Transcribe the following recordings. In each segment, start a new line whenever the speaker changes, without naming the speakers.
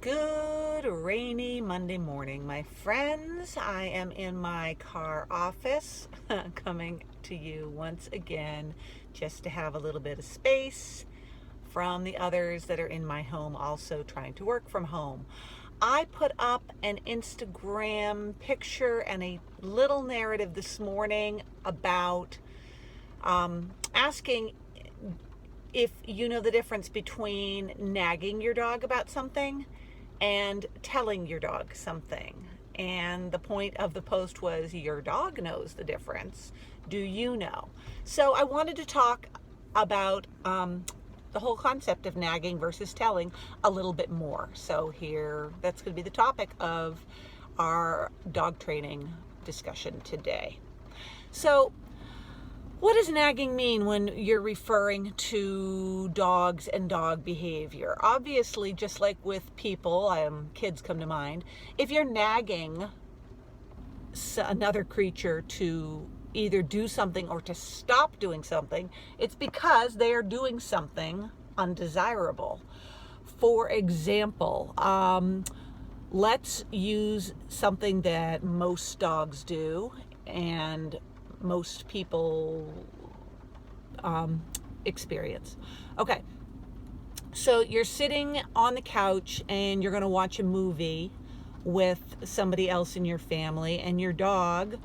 Good rainy Monday morning, my friends. I am in my car office coming to you once again just to have a little bit of space from the others that are in my home also trying to work from home. I put up an Instagram picture and a little narrative this morning about asking if you know the difference between nagging your dog about something and telling your dog something. And the point of the post was, your dog knows the difference. Do you know? So I wanted to talk about the whole concept of nagging versus telling a little bit more. So here, that's going to be the topic of our dog training discussion today. So what does nagging mean when you're referring to dogs and dog behavior? Obviously, just like with people, kids come to mind, if you're nagging another creature to either do something or to stop doing something, it's because they are doing something undesirable. For example, let's use something that most dogs do and most people experience. Okay, so you're sitting on the couch and you're going to watch a movie with somebody else in your family, and your dog,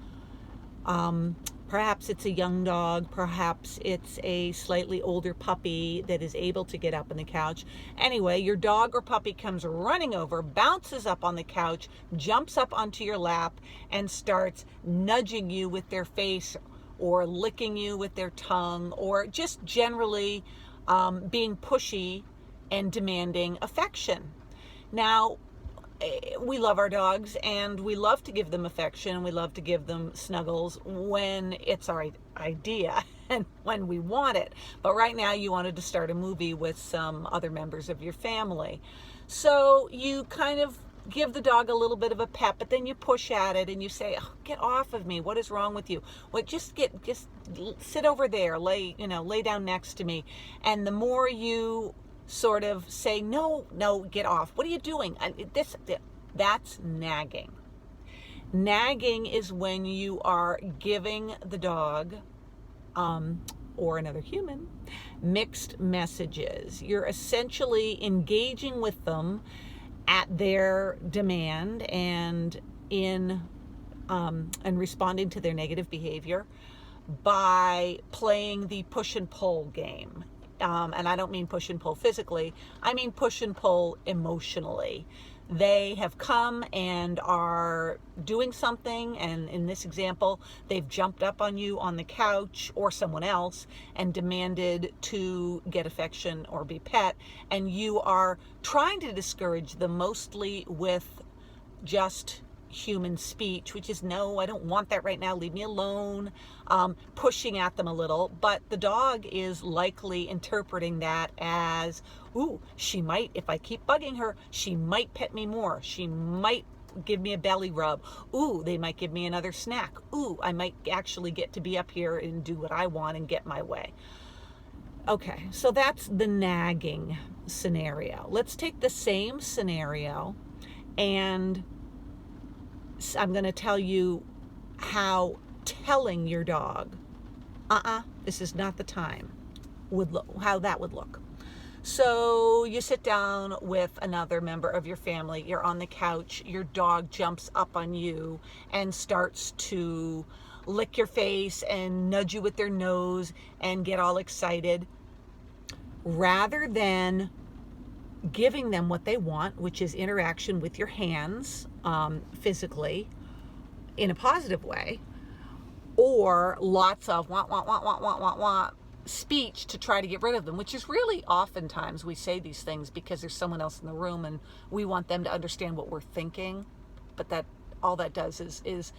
perhaps it's a young dog, perhaps it's a slightly older puppy that is able to get up on the couch. Anyway, your dog or puppy comes running over, bounces up on the couch, jumps up onto your lap, and starts nudging you with their face or licking you with their tongue, or just generally being pushy and demanding affection. Now, we love our dogs and we love to give them affection. We love to give them snuggles when it's our idea and when we want it. But right now you wanted to start a movie with some other members of your family. So you kind of give the dog a little bit of a pet, but then you push at it and you say, "Oh, get off of me. What is wrong with you? Well, just sit over there, lay down next to me." And the more you sort of say, no, get off. What are you doing? That's nagging. Nagging is when you are giving the dog or another human mixed messages. You're essentially engaging with them at their demand and responding to their negative behavior by playing the push and pull game. And I don't mean push and pull physically, I mean push and pull emotionally. They have come and are doing something, and in this example, they've jumped up on you on the couch or someone else and demanded to get affection or be pet, and you are trying to discourage them mostly with just human speech, which is, "No, I don't want that right now, leave me alone," pushing at them a little. But the dog is likely interpreting that as, "Ooh, she might, if I keep bugging her, she might pet me more, she might give me a belly rub, ooh, they might give me another snack, ooh, I might actually get to be up here and do what I want and get my way." Okay, so that's the nagging scenario. Let's take the same scenario, and I'm going to tell you how telling your dog, this is not the time, how that would look. So you sit down with another member of your family, you're on the couch, your dog jumps up on you and starts to lick your face and nudge you with their nose and get all excited. Rather than giving them what they want, which is interaction with your hands, physically, in a positive way, or lots of want speech to try to get rid of them, which is really oftentimes we say these things because there's someone else in the room and we want them to understand what we're thinking, but that all that does is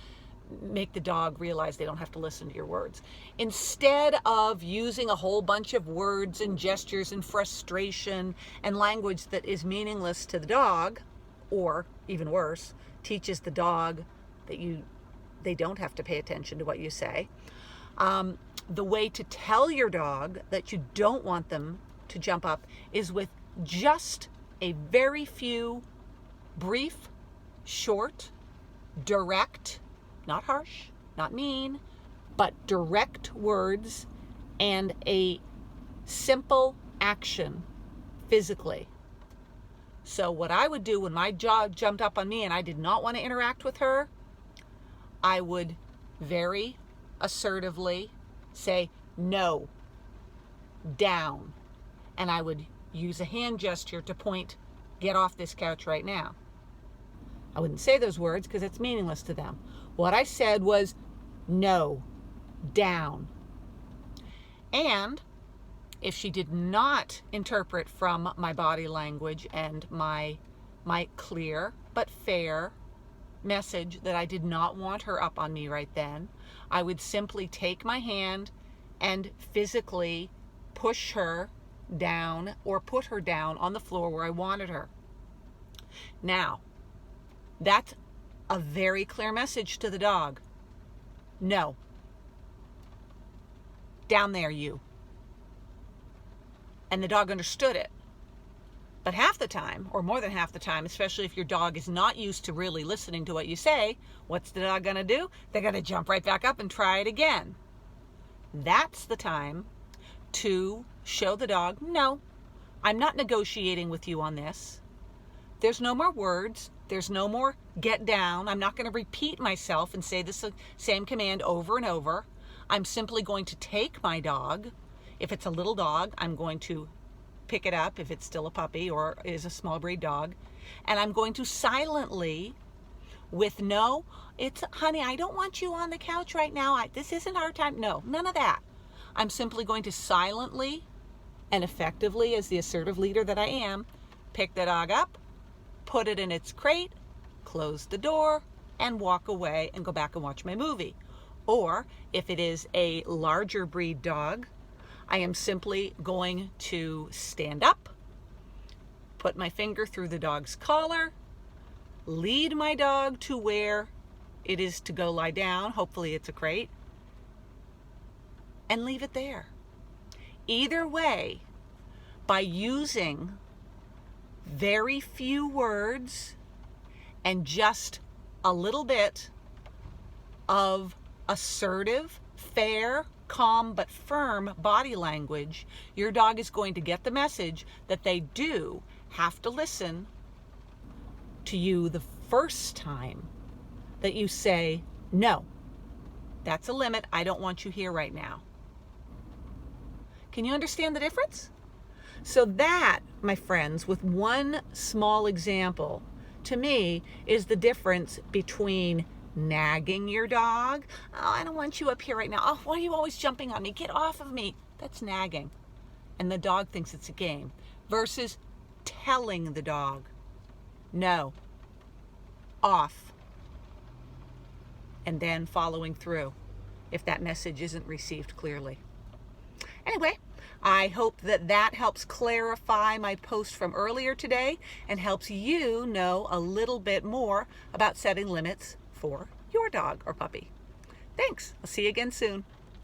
make the dog realize they don't have to listen to your words. Instead of using a whole bunch of words and gestures and frustration and language that is meaningless to the dog, or even worse, teaches the dog that they don't have to pay attention to what you say. The way to tell your dog that you don't want them to jump up is with just a very few brief, short, direct, not harsh, not mean, but direct words and a simple action physically. So what I would do when my dog jumped up on me and I did not want to interact with her, I would very assertively say, no, down. And I would use a hand gesture to point, get off this couch right now. I wouldn't say those words because it's meaningless to them. What I said was, no, down. And if she did not interpret from my body language and my clear but fair message that I did not want her up on me right then, I would simply take my hand and physically push her down or put her down on the floor where I wanted her. Now, that's a very clear message to the dog. No. Down there, you. And the dog understood it. But half the time, or more than half the time, especially if your dog is not used to really listening to what you say, what's the dog going to do? They're going to jump right back up and try it again. That's the time to show the dog, no, I'm not negotiating with you on this. There's no more words. There's no more get down. I'm not going to repeat myself and say the same command over and over. I'm simply going to take my dog. If it's a little dog, I'm going to pick it up if it's still a puppy or is a small breed dog. And I'm going to silently, with no, honey, I don't want you on the couch right now. This isn't our time. No, none of that. I'm simply going to silently and effectively, as the assertive leader that I am, pick the dog up, put it in its crate, close the door, and walk away and go back and watch my movie. Or if it is a larger breed dog, I am simply going to stand up, put my finger through the dog's collar, lead my dog to where it is to go lie down, hopefully it's a crate, and leave it there. Either way, by using very few words and just a little bit of assertive, fair, calm but firm body language, your dog is going to get the message that they do have to listen to you the first time that you say, no, that's a limit. I don't want you here right now. Can you understand the difference? So that, my friends, with one small example, to me, is the difference between nagging your dog. Oh, I don't want you up here right now. Oh, why are you always jumping on me? Get off of me. That's nagging. And the dog thinks it's a game. Versus telling the dog, no, off. And then following through if that message isn't received clearly. Anyway, I hope that helps clarify my post from earlier today and helps you know a little bit more about setting limits for your dog or puppy. Thanks. I'll see you again soon.